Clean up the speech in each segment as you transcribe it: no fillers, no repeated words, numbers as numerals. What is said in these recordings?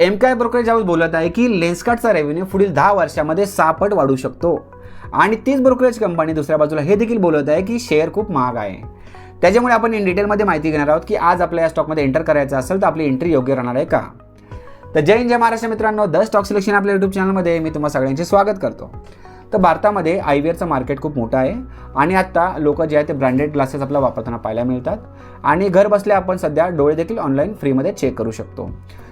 एमकाय brokerage house बोलत आहे की लेन्सकार्टचा रेव्हेन्यू पुढील 10 वर्षामध्ये 6 पट वाढू शकतो. आणि तीच ब्रोकरेज कंपनी दुसऱ्या बाजूला हे देखील बोलत आहे की शेअर खूप महाग आहे. त्याच्यामुळे आपण इन डिटेलमध्ये माहिती घेणार आहोत की आज आपल्या या स्टॉकमध्ये एंटर करायचं असेल तर आपली एंट्री योग्य राहणार आहे का. तर जय हिंद जय महाराष्ट्र मित्रांनो, द स्टॉक सिलेक्शन आपल्या यूट्यूब चॅनलमध्ये मी तुम्हा सगळ्यांचे स्वागत करतो. तर भारतामध्ये आयव्हीआरचं मार्केट खूप मोठं आहे आणि आता लोक जे आहे ते ब्रँडेड ग्लासेस आपल्याला वापरताना पाहायला मिळतात आणि घर बसल्या आपण सध्या डोळे देखील ऑनलाईन फ्रीमध्ये चेक करू शकतो.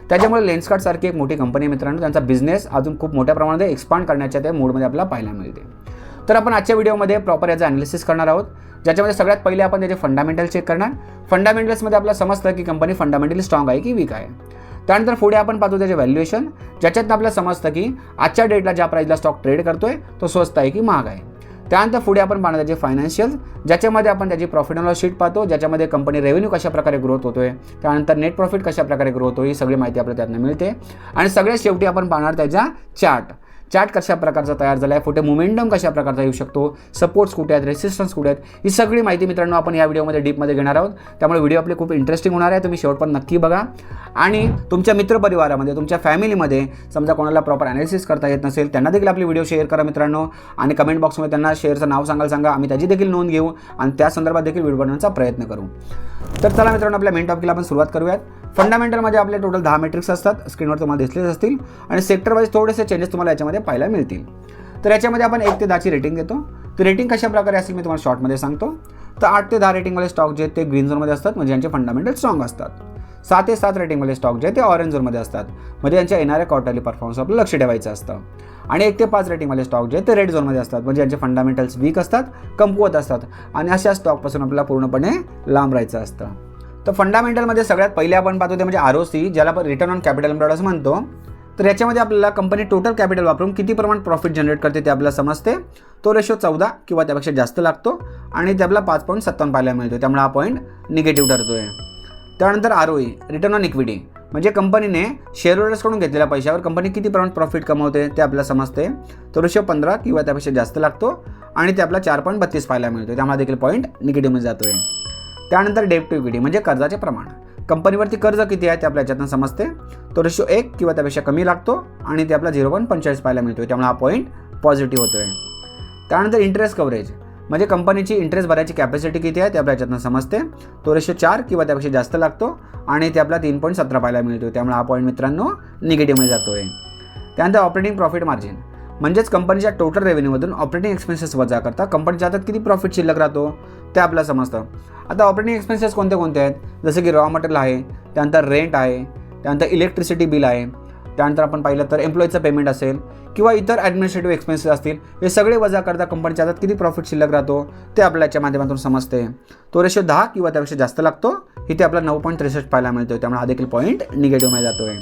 त्याच्यामुळे लेन्सकार्ट सारखी एक मोठी कंपनी मित्रांनो त्यांचा बिझनेस अजून खूप मोठ्या प्रमाणात एक्सपांड करण्याच्या त्या मूडमध्ये आपल्याला पाहायला मिळते. तर आपण आजच्या व्हिडिओमध्ये प्रॉपर याचं ॲनालिसिस करणार आहोत, ज्याच्यामध्ये सगळ्यात पहिले आपण त्याचे फंडामेंटल चेक करणार. फंडामेंटल्समध्ये आपल्याला समजतं की कंपनी फंडामेंटली स्ट्रॉंग आहे की वीक आहे. त्यानंतर पुढे आपण पाहतो त्याचे व्हॅल्युएशन, ज्याच्यात आपल्याला समजतं की आजच्या डेटला ज्या प्राईसला स्टॉक ट्रेड करतोय तो स्वस्त आहे की महाग आहे. त्यानंतर पुढे आपण पाहणार त्याचे फायनान्शियल, ज्याच्यामध्ये आपण त्याची प्रॉफिट अँड लॉस शीट पाहतो, ज्याच्यामध्ये कंपनी रेव्हेन्यू कशा प्रकारे ग्रोथ होतोय, त्यानंतर नेट प्रॉफिट कशा प्रकारे ग्रोथ होईल ही सगळी माहिती आपल्याला त्यातनं मिळते. आणि सगळ्यात शेवटी आपण पाहणार त्याचा चार्ट कशा प्रकारचा तयार झाला आहे, पुढे मोमेंटम कशा प्रकारचा येऊ शकतो, सपोर्ट्स कुठे आहेत, रेसिस्टन्स कुठे आहेत, ही सगळी माहिती मित्रांनो आपण या व्हिडिओमध्ये डीपमध्ये घेणार आहोत. त्यामुळे व्हिडिओ आपले खूप इंटरेस्टिंग होणार आहे, तुम्ही शेवटपर्यंत नक्की बघा. आणि तुमच्या मित्रपरिवारामध्ये तुमच्या फॅमिलीमध्ये समजा कोणाला प्रॉपर ॲनालिसिस करता येत नसेल त्यांना देखील आपली व्हिडिओ शेअर करा मित्रांनो. आणि कमेंट बॉक्समध्ये त्यांना शेअरचं नाव सांगा, आम्ही त्याची देखील नोंद घेऊ आणि त्या संदर्भात देखील व्हिडिओ बनवण्याचा प्रयत्न करू. तर चला मित्रांनो आपल्या मेन टॉपिकला आपण सुरुवात करूयात. फंडामेंटलमध्ये आपले टोटल 10 मेट्रिक्स असतात, स्क्रीनवर तुम्हाला दिसलेच असतील आणि सेक्टर वाईज थोडेसे चेंजेस तुम्हाला याच्यामध्ये पाहायला मिळतील. तर याच्यामध्ये आपण 1 ते 10ची रेटिंग देतो. तर रेटिंग कशा प्रकारे असेल मी तुम्हाला शॉर्टमध्ये सांगतो. तर 8 ते 10 रेटिंगवाले स्टॉक जे आहेत ते ग्रीन झोनमध्ये असतात, म्हणजे यांचे फंडामेंटल स्ट्रॉंग असतात. 6 ते 7 रेटिंगवाले स्टॉक जे आहेत ते ऑरेंज झोनमध्ये असतात, म्हणजे यांच्या येणाऱ्या क्वार्टरली परफॉर्मन्स आपल्याला लक्ष ठेवायचं असतं. आणि 1 ते 5 रेटिंगवाले स्टॉक जे आहेत ते रेड झोनमध्ये असतात, म्हणजे यांचे फंडामेंटल्स वीक असतात, कमकुवत असतात आणि अशा स्टॉकपासून आपल्याला पूर्णपणे लांब राहायचं असतं. तर फंडामेंटलमध्ये सगळ्यात पहिले आपण पाहतो ते म्हणजे ROC, ज्याला आपण रिटर्न ऑन कॅपिटल एम्प्लॉयड असं म्हणतो. तर याच्यामध्ये आपल्याला कंपनी टोटल कॅपिटल वापरून किती प्रमाणात प्रॉफिट जनरेट करते ते आपल्याला समजते. तो रेशो 14 किंवा त्यापेक्षा जास्त लागतो आणि ते आपल्याला 5.57 पाहायला मिळतो, त्यामुळे हा पॉईंट निगेटिव्ह ठरतोय. त्यानंतर ROE, रिटर्न ऑन इक्विटी, म्हणजे कंपनीने शेअर होल्डर्सकडून घेतलेल्या पैशावर कंपनी किती प्रमाणात प्रॉफिट कमवते ते आपल्याला समजते. तो रेशो 15 किंवा त्यापेक्षा जास्त लागतो आणि ते आपल्याला 4.32 पाहायला मिळतो, त्यामुळे देखील पॉईंट निगेटिव्हमध्ये जातोय. त्यानंतर डेट टू इक्विटी, म्हणजे कर्जाचे प्रमाण, कंपनीवरती कर्ज किती आहे ते आपल्या याच्यातून समजते. तो रेशो 1 किंवा त्यापेक्षा कमी लागतो आणि ते आपला 0.45 पाहायला मिळतो, त्यामुळे हा पॉईंट पॉझिटिव्ह होतोय. त्यानंतर इंटरेस्ट कव्हरेज, म्हणजे कंपनीची इंटरेस्ट भरायची कॅपॅसिटी किती आहे ते आपल्या याच्यातून समजते. तो रेशो 4 किंवा त्यापेक्षा जास्त लागतो आणि ते आपला 3.17 पाहायला मिळतो, त्यामुळे हा पॉईंट मित्रांनो निगेटिव्हमध्ये जातोय. त्यानंतर ऑपरेटिंग प्रॉफिट मार्जिन, म्हणजेच कंपनीच्या टोटल रेव्हेन्यूमधून ऑपरेटिंग एक्सपेन्सेस वजा करता कंपनीच्या हातात किती प्रॉफिट शिल्लक राहतो ते आपल्याला समजतं. आता ऑपरेटिंग एक्सपेन्सेस कोणते कोणते आहेत, जसं की रॉ मटेरियल आहे, त्यानंतर रेंट आहे, त्यानंतर इलेक्ट्रिसिटी बिल आहे, त्यानंतर आपण पाहिलं तर एम्प्लॉईचं पेमेंट असेल किंवा इतर ॲडमिनिस्ट्रेटिव्ह एक्सपेन्सेस असतील, हे सगळे वजा करता कंपनीच्या हातात किती प्रॉफिट शिल्लक राहतो ते आपल्या याच्या माध्यमातून समजते. तो रेशो 10 किंवा त्यापेक्षा जास्त लागतो, इथे आपला 9.63 पाहायला मिळतो, त्यामुळे हा देखील पॉईंट निगेटिव्हमध्ये जातोय.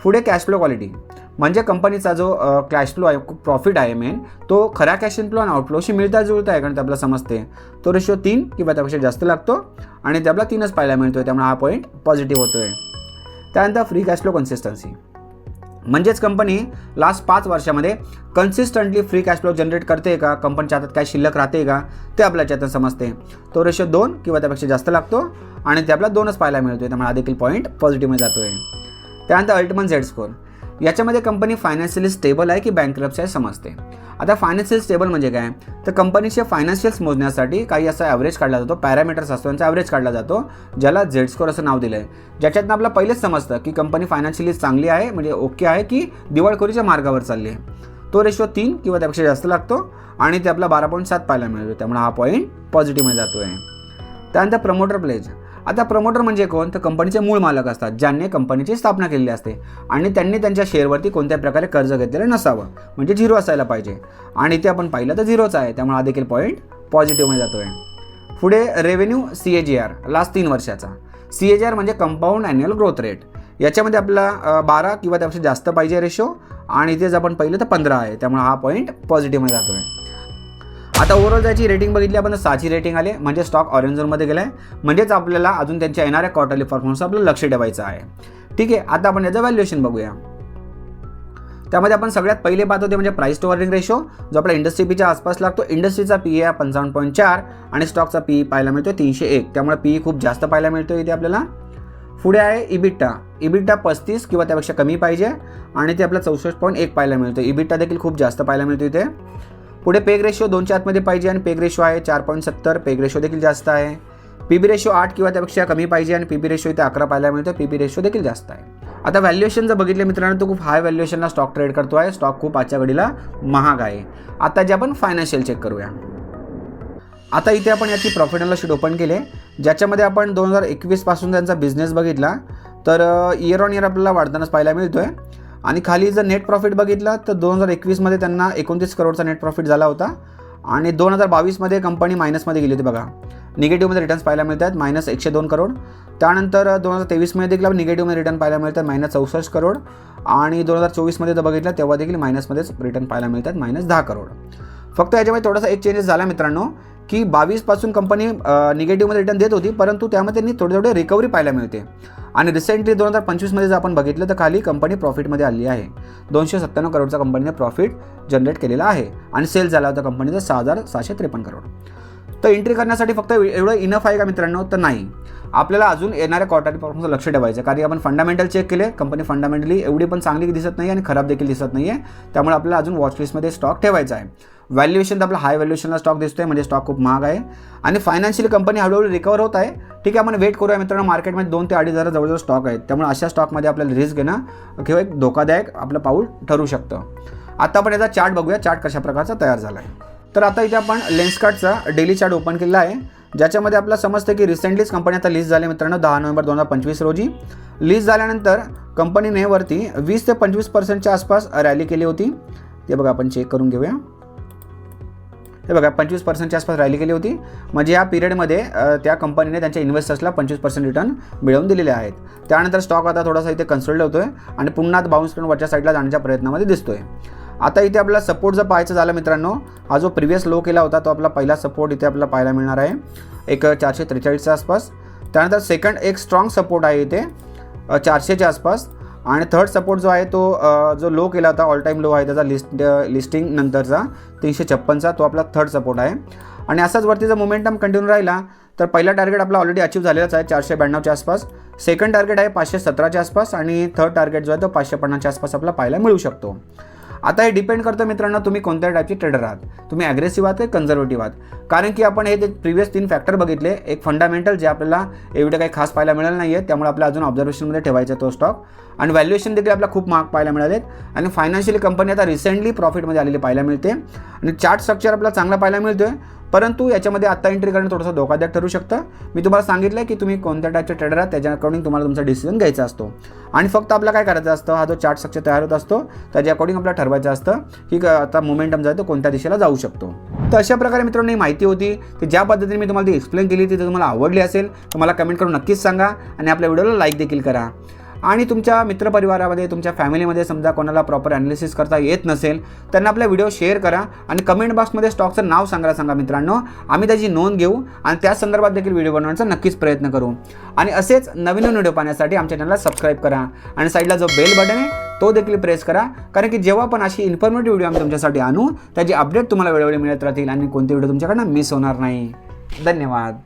पुढे कॅश फ्लो क्वालिटी, म्हणजे कंपनीचा जो कॅश फ्लो आहे, प्रॉफिट आहे मेन, तो खऱ्या कॅश इनफ्लो आणि आउटफ्लोशी मिळता जुळता आहे कारण ते आपल्याला समजते. तो रेशो 3 किंवा त्यापेक्षा जास्त लागतो आणि ते आपला 3च पाहायला मिळतोय, त्यामुळे हा पॉईंट पॉझिटिव्ह होतोय. त्यानंतर फ्री कॅश फ्लो कन्सिस्टन्सी, म्हणजेच कंपनी लास्ट 5 वर्षामध्ये consistently free cash flow generate करते का, कंपनीच्या हातात काय शिल्लक राहते का ते आपल्या याच्यातून समजते. तो रेशो 2 किंवा त्यापेक्षा जास्त लागतो आणि ते आपला 2च पाहायला मिळतोय, त्यामुळे हा देखील पॉईंट पॉझिटिव्हमध्ये जातोय. त्यानंतर अल्टिमेट झेड स्कोर, याच्यामध्ये कंपनी फायनान्शियली स्टेबल आहे की बँकरप्सी आहे समजते. आता फायनान्शियल स्टेबल म्हणजे काय, तर कंपनीचे फायनान्शियल्स मोजण्यासाठी काही असा ॲव्हरेज काढला जातो, पॅरामीटर्स असतो त्यांचा ॲव्हरेज काढला जातो, ज्याला झेड स्कोर असं नाव दिलं आहे. ज्याच्यातनं आपल्याला पहिलेच समजतं की कंपनी फायनान्शियली चांगली आहे, म्हणजे ओके आहे की दिवाळखोरीच्या मार्गावर चालली आहे. तो रेशो 3 किंवा त्यापेक्षा जास्त लागतो आणि ते आपला 12.7 पाहायला मिळतो, त्यामुळे हा पॉईंट पॉझिटिव्हमध्ये जातो आहे. त्यानंतर प्रमोटर प्लेज, आता प्रमोटर म्हणजे कोण, तर कंपनीचे मूळ मालक असतात, ज्यांनी कंपनीची स्थापना केलेली असते आणि त्यांनी त्यांच्या शेअरवरती कोणत्याही प्रकारे कर्ज घेतलेलं नसावं, म्हणजे 0 असायला पाहिजे आणि ते आपण पाहिलं तर 0च आहे, त्यामुळे हा देखील पॉईंट पॉझिटिव्हमध्ये जातोय. पुढे रेव्हेन्यू CAGR लास्ट 3 वर्षाचा, CAGR म्हणजे कंपाऊंड ॲन्युअल ग्रोथ रेट, याच्यामध्ये आपला 12 किंवा त्यापेक्षा जास्त पाहिजे रेशो आणि तेच आपण पाहिलं तर 15 आहे, त्यामुळे हा पॉईंट पॉझिटिव्हमध्ये जातोय. आता ओव्हरऑल त्याची रेटिंग बघितली आपण, 6ची रेटिंग आले, म्हणजे स्टॉक ऑरेंज झोनमध्ये गेला आहे, म्हणजेच आपल्याला अजून त्यांच्या येणाऱ्या क्वार्टरली परफॉर्मन्स आपल्याला लक्ष ठेवायचं आहे. ठीक आहे, आता आपण याचं व्हॅल्युएशन बघूया. त्यामध्ये आपण सगळ्यात पहिले पाहतो ते म्हणजे प्राइस टू अर्निंग रेशो, जो आपला इंडस्ट्री पीच्या आसपास लागतो. इंडस्ट्रीचा PE आहे 55.4 आणि स्टॉकचा PE पाहायला मिळतो 301, त्यामुळे PE खूप जास्त पाहायला मिळतो इथे आपल्याला. पुढे आहे इबिटा 35 किंवा त्यापेक्षा कमी पाहिजे आणि ते आपला 64.1 पाहायला मिळतो. इबिटा देखील खूप जास्त पाहायला मिळतो इथे. पुढे पेग रेशो 2च्या आतमध्ये पाहिजे आणि पेग रेशो आहे 4.70. पेग रेशो देखील जास्त आहे. पीबी रेशो 8 किंवा त्यापेक्षा कमी पाहिजे आणि पीबी रेशो इथे 11 पाहायला मिळतो. पीबी रेशो देखील जास्त आहे. आता व्हॅल्युएशन जर बघितले मित्रांनो, तो खूप हाय व्हॅल्युएशनला स्टॉक ट्रेड करतो आहे. स्टॉक खूप आजच्या घडीला महाग आहे. आता जे आपण फायनान्शियल चेक करूया. आता इथे आपण याची profit and loss sheet open केले, ज्याच्यामध्ये आपण 2021 पासून त्यांचा बिझनेस बघितला तर इयर ऑन इयर आपल्याला वाढतानाच पाहायला मिळतोय. आणि खाली जर नेट प्रॉफिट बघितला तर 2021 मध्ये त्यांना 29 करोडचा नेट प्रॉफिट झाला होता आणि 2022 मध्ये कंपनी मायनसमध्ये गेली होती. बघा, निगेटिव्हमध्ये रिटर्न्स पाहायला मिळतात -102 करोड. त्यानंतर 2023 मध्ये देखील निगेटिव्हमध्ये रिटर्न पाहायला मिळतात -64 करोड आणि 2024 मध्ये जर बघितलं तेव्हा देखील मायनसमध्येच रिटर्न पाहायला मिळतात -10 करोड. फक्त याच्यामध्ये थोडासा एक चेंजेस झाला मित्रांनो की 22 पासून कंपनी निगेटिव्हमध्ये रिटर्न देत होती, परंतु त्यामध्ये त्यांनी थोडे रिकव्हरी पाहायला मिळते. आणि रिसेंटली 2025 मध्ये जर आपण बघितलं तर खाली कंपनी प्रॉफिटमध्ये आली आहे. 297 करोडचा कंपनीने प्रॉफिट जनरेट केलेला आहे आणि सेल झाला होता कंपनीचा 6,753 करोड. तर एंट्री करण्यासाठी फक्त एवढं इनफ आहे का मित्रांनो? तर नाही. आपल्याला अजून येणाऱ्या क्वार्टरली परफॉर्मन्स लक्ष ठेवायचं, कारण आपण फंडामेंटल चेक केले, कंपनी फंडामेंटली एवढी पण चांगली दिसत नाही आणि खराब देखील दिसत नाही आहे. त्यामुळे आपल्याला अजून वॉचलिस्टमध्ये स्टॉक ठेवायचा आहे. व्हॅल्युएशन तर आपला हाय व्हॅल्युएशनला स्टॉक दिसतोय, म्हणजे स्टॉक खूप महाग आहे आणि फायनान्शियली कंपनी हळूहळू रिकवर होत आहे. ठीक आहे, आपण वेट करूया मित्रांनो. मार्केटमध्ये 2 ते 2.5 हजार जवळजवळ स्टॉक आहेत, त्यामुळे अशा स्टॉकमध्ये आपल्याला रिस्क घेणं किंवा एक धोकादायक आपलं पाऊल ठरू शकतं. आता आपण याचा चार्ट बघूया, चार्ट कशा प्रकारचा तयार झाला आहे. तर आता इथे आपण लेन्सकार्टचा डेली चार्ट ओपन केला आहे, ज्याच्यामध्ये आपल्याला समजतं की रिसेंटलीच कंपनी आता लिस्ट झाली मित्रांनो 10 नोव्हेंबर 2025 रोजी. लिस्ट झाल्यानंतर कंपनीने वरती 20 ते 25% आसपास रॅली केली होती. ते बघा, आपण चेक करून घेऊया. हे बघा, 25% आसपास रॅली केली होती. म्हणजे या पिरियडमध्ये त्या कंपनीने त्यांच्या इन्व्हेस्टर्सला 25% रिटर्न मिळवून दिलेले आहेत. त्यानंतर स्टॉक आता थोडासा इथे कन्सोलिडेट होतोय आणि पुन्हा बाउन्स करून वरच्या साईडला जाण्याच्या प्रयत्नामध्ये दिसतोय. आता इथे आपल्याला सपोर्ट जर पाहायचं झालं मित्रांनो, हा जो प्रिव्हियस लो केला होता तो आपला पहिला सपोर्ट इथे आपल्याला पाहायला मिळणार आहे एक 443च्या आसपास. त्यानंतर सेकंड एक स्ट्रॉंग सपोर्ट आहे इथे 400च्या आसपास आणि थर्ड सपोर्ट जो आहे तो जो लो केला होता, ऑल टाईम लो आहे त्याचा लिस्टिंग नंतरचा 356चा, तो आपला थर्ड सपोर्ट आहे. आणि असाच वरती जर मोमेंटम कंटिन्यू राहिला तर पहिला टार्गेट आपला ऑलरेडी अचीव झालेलाच आहे 492च्या आसपास. सेकंड टार्गेट आहे 517च्या आसपास आणि थर्ड टार्गेट जो आहे तो 550च्या आसपास आपल्याला पाहायला मिळू शकतो. आता हे डिपेंड करतं मित्रांनो तुम्ही कोणत्या टाईपचे ट्रेडर आहात, तुम्ही ॲग्रेसिव्ह आहात की कन्झर्वेटिव्ह आहात. कारण की आपण हे प्रिव्हियस 3 फॅक्टर बघितले, एक फंडामेंटल जे आपल्याला एवढं काही खास पाहायला मिळालं नाही आहे, त्यामुळे आपल्याला अजून ऑब्झर्वेशनमध्ये ठेवायचा तो स्टॉक. आणि व्हॅल्युएशन देखील आपल्याला खूप महाग पाहायला मिळालेत आणि फायनान्शियली कंपनी आता रिसेंटली प्रॉफिटमध्ये आलेली पाहायला मिळते आणि चार्ट स्ट्रक्चर आपल्याला चांगला पाहायला मिळतोय. परंतु याच्यामध्ये आत्ता एंट्री करणं थोडंसं धोकादायक ठरू शकतं. मी तुम्हाला सांगितलं की तुम्ही कोणत्या टाईपचे ट्रेडर आहात त्याच्या अकॉर्डिंग तुम्हाला तुमचा डिसिजन घ्यायचा असतो. आणि फक्त आपल्याला काय करायचं असतं, हा जो चार्ट स्ट्रक्चर तयार होत असतो त्याच्या अकॉर्डिंग आपल्याला ठरवायचं असतं की आता मोमेंटम जो आहे तो कोणत्या दिशेला जाऊ शकतो. तर अशा प्रकारे मित्रांनो ही माहिती होती की ज्या पद्धतीने मी तुम्हाला ती एक्सप्लेन केली ती तुम्हाला आवडली असेल तर मला कमेंट करून नक्कीच सांगा आणि आपल्या व्हिडिओला लाईक देखील करा. आणि तुमच्या मित्रपरिवारामध्ये तुमच्या फॅमिलीमध्ये समजा कोणाला प्रॉपर ॲनालिसिस करता येत नसेल त्यांना आपला व्हिडिओ शेअर करा आणि कमेंट बॉक्समध्ये स्टॉकचं नाव सांगा मित्रांनो. आम्ही त्याची नोंद घेऊ आणि त्या संदर्भात देखील व्हिडिओ बनवण्याचा नक्कीच प्रयत्न करू. आणि असेच नवीन व्हिडिओ पाहण्यासाठी आमच्या चॅनलला सबस्क्राईब करा आणि साईडला जो बेल बटन आहे तो देखील प्रेस करा, कारण की जेव्हा पण अशी इन्फॉर्मेटिव्ह व्हिडिओ आम्ही तुमच्यासाठी आणू त्याची अपडेट तुम्हाला वेळोवेळी मिळत राहतील आणि कोणते व्हिडिओ तुमच्याकडनं मिस होणार नाही. धन्यवाद.